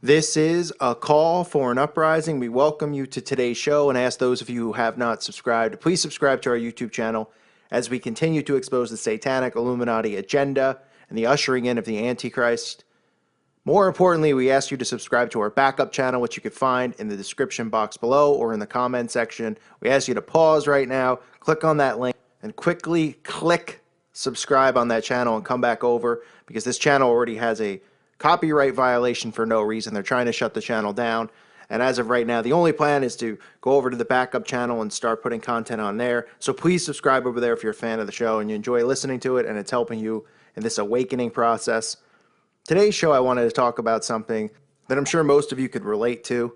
This is a call for an uprising. We welcome you to today's show and ask those of you who have not subscribed to please subscribe to our YouTube channel as we continue to expose the satanic Illuminati agenda and the ushering in of the Antichrist. More importantly, we ask you to subscribe to our backup channel, which you can find in the description box below or in the comment section. We ask you to pause right now, click on that link, and quickly click subscribe on that channel and come back over because this channel already has a copyright violation for no reason. They're trying to shut the channel down. And as of right now, the only plan is to go over to the backup channel and start putting content on there. So please subscribe over there if you're a fan of the show and you enjoy listening to it and it's helping you in this awakening process. Today's show, I wanted to talk about something that I'm sure most of you could relate to,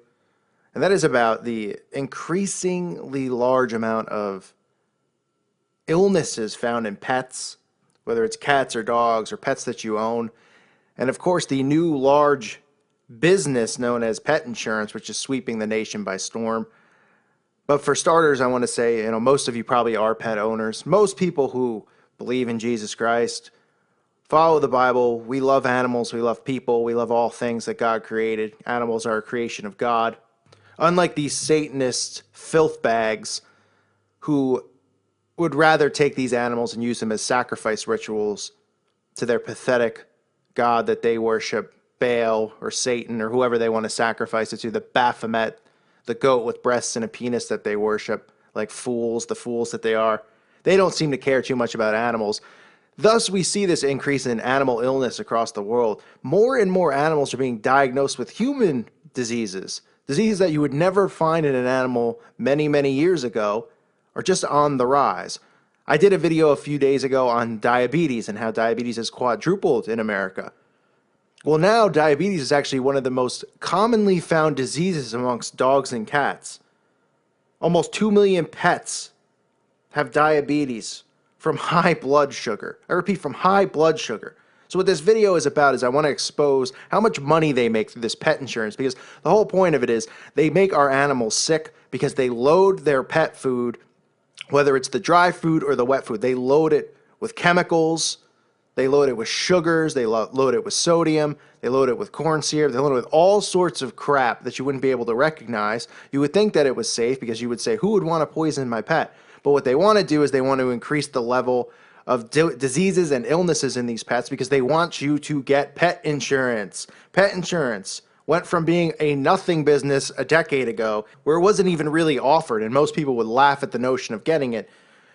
and that is about the increasingly large amount of illnesses found in pets, whether it's cats or dogs or pets that you own. And of course, the new large business known as pet insurance, which is sweeping the nation by storm. But for starters, I want to say, most of you probably are pet owners. Most people who believe in Jesus Christ, follow the Bible. We love animals. We love people. We love all things that God created. Animals are a creation of God. Unlike these Satanist filth bags who would rather take these animals and use them as sacrifice rituals to their pathetic God that they worship, Baal or Satan or whoever they want to sacrifice it to, the Baphomet, the goat with breasts and a penis that they worship, like fools, the fools that they are. They don't seem to care too much about animals. Thus, we see this increase in animal illness across the world. More and more animals are being diagnosed with human diseases, diseases that you would never find in an animal many, many years ago, are just on the rise. I did a video a few days ago on diabetes and how diabetes has quadrupled in America. Well, now diabetes is actually one of the most commonly found diseases amongst dogs and cats. Almost 2 million pets have diabetes from high blood sugar. I repeat, from high blood sugar. So what this video is about is I want to expose how much money they make through this pet insurance, because the whole point of it is they make our animals sick because they load their pet food, whether it's the dry food or the wet food, they load it with chemicals, they load it with sugars, they load it with sodium, they load it with corn syrup, they load it with all sorts of crap that you wouldn't be able to recognize. You would think that it was safe because you would say, who would want to poison my pet? But what they want to do is they want to increase the level of diseases and illnesses in these pets because they want you to get pet insurance. Pet insurance went from being a nothing business a decade ago, where it wasn't even really offered and most people would laugh at the notion of getting it,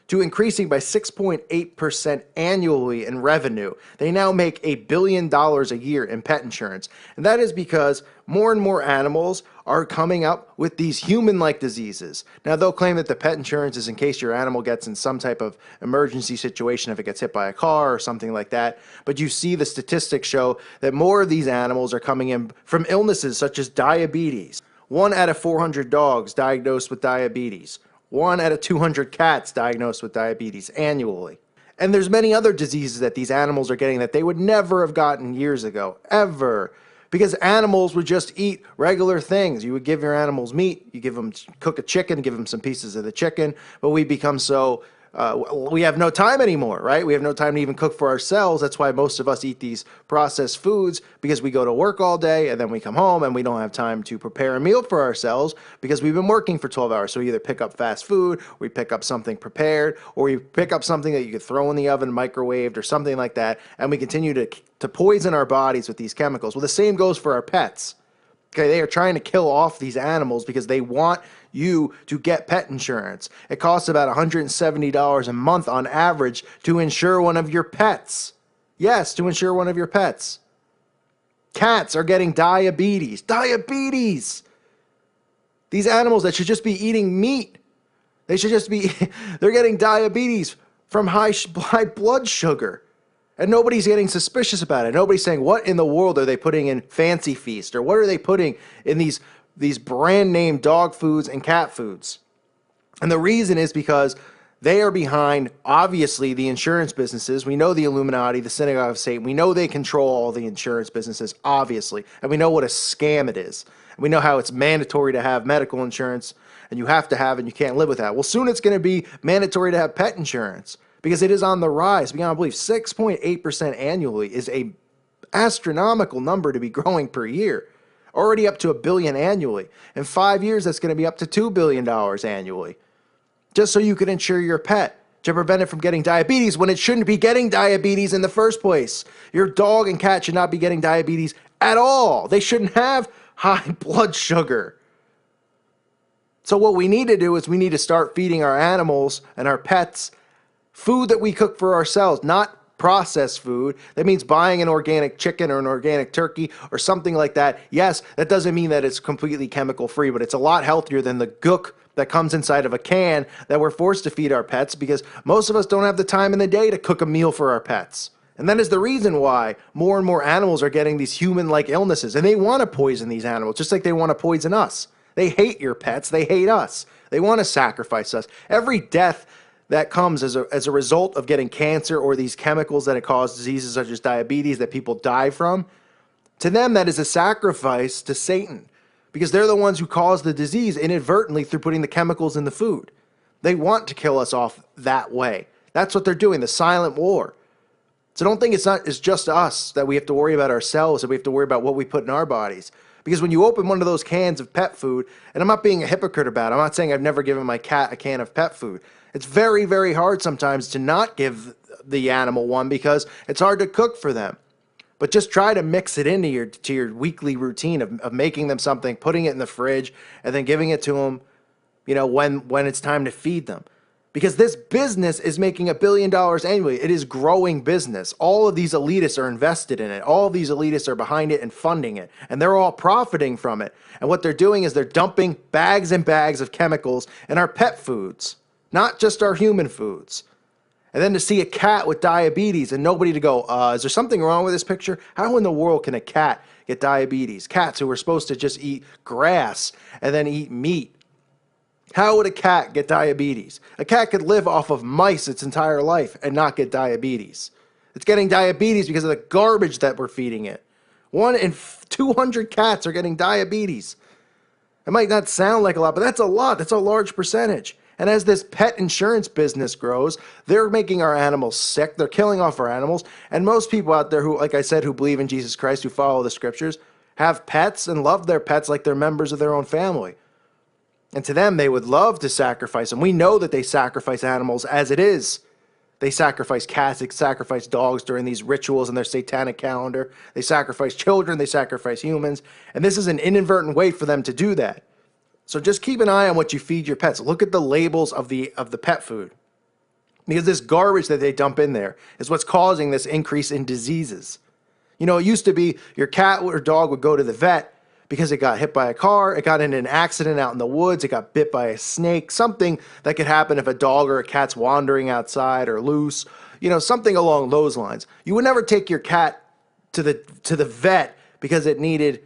to increasing by 6.8% annually in revenue. They now make $1 billion a year in pet insurance. And that is because more and more animals are coming up with these human-like diseases. Now, they'll claim that the pet insurance is in case your animal gets in some type of emergency situation, if it gets hit by a car or something like that. But you see the statistics show that more of these animals are coming in from illnesses such as diabetes. 1 out of 400 dogs diagnosed with diabetes. 1 out of 200 cats diagnosed with diabetes annually. And there's many other diseases that these animals are getting that they would never have gotten years ago, ever. Because animals would just eat regular things. You would give your animals meat, you cook a chicken, give them some pieces of the chicken, but we become so, we have no time anymore, right? We have no time to even cook for ourselves. That's why most of us eat these processed foods, because we go to work all day and then we come home and we don't have time to prepare a meal for ourselves because we've been working for 12 hours. So we either pick up fast food, we pick up something prepared, or we pick up something that you could throw in the oven, microwaved, or something like that, and we continue to poison our bodies with these chemicals. Well, the same goes for our pets. Okay, they are trying to kill off these animals because they want you to get pet insurance. It costs about $170 a month on average to insure one of your pets. Yes, to insure one of your pets. Cats are getting diabetes. Diabetes! These animals that should just be eating meat, they're getting diabetes from high blood sugar. And nobody's getting suspicious about it. Nobody's saying, what in the world are they putting in Fancy Feast? Or what are they putting in these brand name dog foods and cat foods? And the reason is because they are behind, obviously, the insurance businesses. We know the Illuminati, the Synagogue of Satan. We know they control all the insurance businesses, obviously. And we know what a scam it is. And we know how it's mandatory to have medical insurance, and you have to have it, and you can't live without. Well, soon it's going to be mandatory to have pet insurance, because it is on the rise beyond belief. 6.8% annually is a astronomical number to be growing per year. Already up to $1 billion annually. In 5 years, that's going to be up to $2 billion annually. Just so you can insure your pet to prevent it from getting diabetes when it shouldn't be getting diabetes in the first place. Your dog and cat should not be getting diabetes at all. They shouldn't have high blood sugar. So what we need to do is we need to start feeding our animals and our pets food that we cook for ourselves, not processed food. That means buying an organic chicken or an organic turkey or something like that. Yes, that doesn't mean that it's completely chemical free, but it's a lot healthier than the gook that comes inside of a can that we're forced to feed our pets because most of us don't have the time in the day to cook a meal for our pets. And that is the reason why more and more animals are getting these human-like illnesses. And they want to poison these animals just like they want to poison us. They hate your pets. They hate us. They want to sacrifice us. Every death that comes as a result of getting cancer or these chemicals that cause diseases such as diabetes that people die from, to them that is a sacrifice to Satan because they're the ones who cause the disease inadvertently through putting the chemicals in the food. They want to kill us off that way. That's what they're doing, the silent war. So don't think it's just us that we have to worry about ourselves, that we have to worry about what we put in our bodies. Because when you open one of those cans of pet food, and I'm not being a hypocrite about it, I'm not saying I've never given my cat a can of pet food. It's very, very hard sometimes to not give the animal one because it's hard to cook for them. But just try to mix it into your weekly routine of making them something, putting it in the fridge, and then giving it to them, when it's time to feed them. Because this business is making $1 billion annually. It is growing business. All of these elitists are invested in it. All of these elitists are behind it and funding it. And they're all profiting from it. And what they're doing is they're dumping bags and bags of chemicals in our pet foods, not just our human foods. And then to see a cat with diabetes and nobody to go, is there something wrong with this picture? How in the world can a cat get diabetes? Cats who are supposed to just eat grass and then eat meat. How would a cat get diabetes? A cat could live off of mice its entire life and not get diabetes. It's getting diabetes because of the garbage that we're feeding it. 1 in 200 cats are getting diabetes. It might not sound like a lot, but that's a lot. That's a large percentage. And as this pet insurance business grows, they're making our animals sick. They're killing off our animals. And most people out there who, like I said, who believe in Jesus Christ, who follow the scriptures, have pets and love their pets like they're members of their own family. And to them, they would love to sacrifice them. We know that they sacrifice animals as it is. They sacrifice cats, they sacrifice dogs during these rituals in their satanic calendar. They sacrifice children, they sacrifice humans. And this is an inadvertent way for them to do that. So just keep an eye on what you feed your pets. Look at the labels of the pet food. Because this garbage that they dump in there is what's causing this increase in diseases. It used to be your cat or dog would go to the vet because it got hit by a car, it got in an accident out in the woods, it got bit by a snake, something that could happen if a dog or a cat's wandering outside or loose, something along those lines. You would never take your cat to the vet because it needed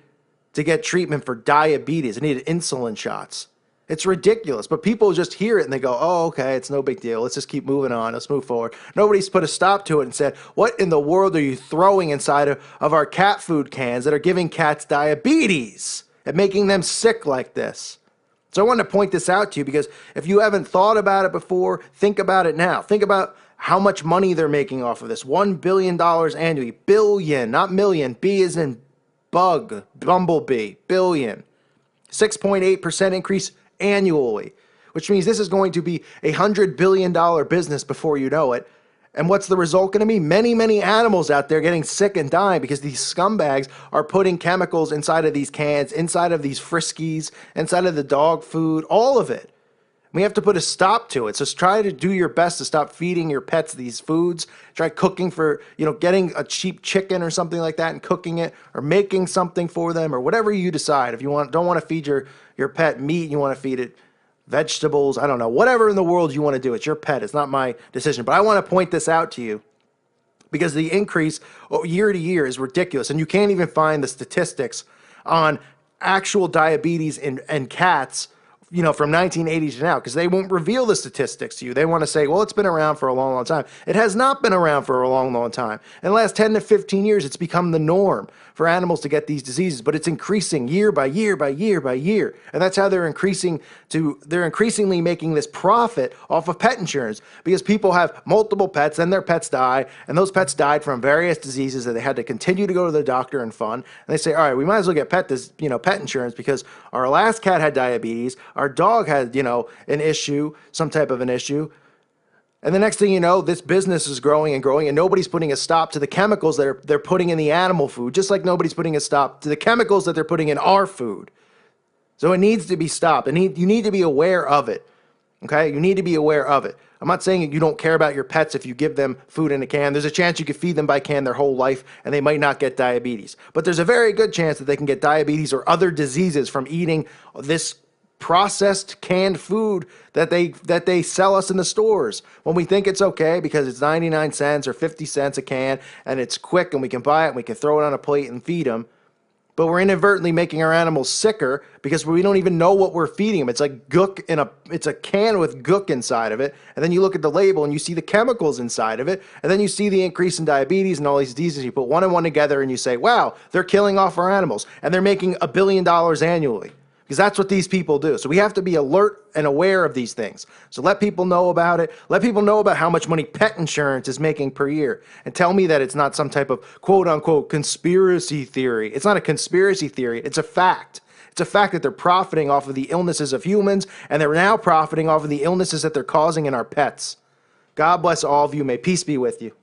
to get treatment for diabetes. It needed insulin shots. It's ridiculous, but people just hear it and they go, oh, okay, it's no big deal. Let's just keep moving on. Let's move forward. Nobody's put a stop to it and said, what in the world are you throwing inside of our cat food cans that are giving cats diabetes and making them sick like this? So I want to point this out to you because if you haven't thought about it before, think about it now. Think about how much money they're making off of this. $1 billion annually. Billion, not million. B is in bug, bumblebee, billion. 6.8% increase annually, which means this is going to be a $100 billion business before you know it. And what's the result going to be? Many, many animals out there getting sick and dying because these scumbags are putting chemicals inside of these cans, inside of these Friskies, inside of the dog food, all of it. We have to put a stop to it. So try to do your best to stop feeding your pets these foods. Try cooking for, getting a cheap chicken or something like that and cooking it or making something for them or whatever you decide. If you don't want to feed your pet meat, you want to feed it vegetables, I don't know, whatever in the world you want to do. It's your pet. It's not my decision. But I want to point this out to you because the increase year to year is ridiculous. And you can't even find the statistics on actual diabetes in cats from 1980 to now, because they won't reveal the statistics to you. They want to say, well, it's been around for a long, long time. It has not been around for a long, long time. In the last 10 to 15 years, it's become the norm for animals to get these diseases, but it's increasing year by year by year by year. And that's how they're increasingly making this profit off of pet insurance, because people have multiple pets, then their pets die, and those pets died from various diseases that they had to continue to go to the doctor and fund. And they say, all right, we might as well get pet insurance, because our last cat had diabetes, our dog had, an issue, some type of an issue. And the next thing you know, this business is growing and growing, and nobody's putting a stop to the chemicals that they're putting in the animal food, just like nobody's putting a stop to the chemicals that they're putting in our food. So it needs to be stopped, and you need to be aware of it. Okay? You need to be aware of it. I'm not saying you don't care about your pets if you give them food in a can. There's a chance you could feed them by can their whole life, and they might not get diabetes. But there's a very good chance that they can get diabetes or other diseases from eating this processed canned food that they sell us in the stores, when we think it's okay because it's 99 cents or 50 cents a can and it's quick and we can buy it and we can throw it on a plate and feed them. But we're inadvertently making our animals sicker because we don't even know what we're feeding them. It's like gook it's a can with gook inside of it. And then you look at the label and you see the chemicals inside of it. And then you see the increase in diabetes and all these diseases. You put one and one together and you say, wow, they're killing off our animals. And they're making $1 billion annually. Because that's what these people do. So we have to be alert and aware of these things. So let people know about it. Let people know about how much money pet insurance is making per year. And tell me that it's not some type of quote-unquote conspiracy theory. It's not a conspiracy theory. It's a fact. It's a fact that they're profiting off of the illnesses of humans, and they're now profiting off of the illnesses that they're causing in our pets. God bless all of you. May peace be with you.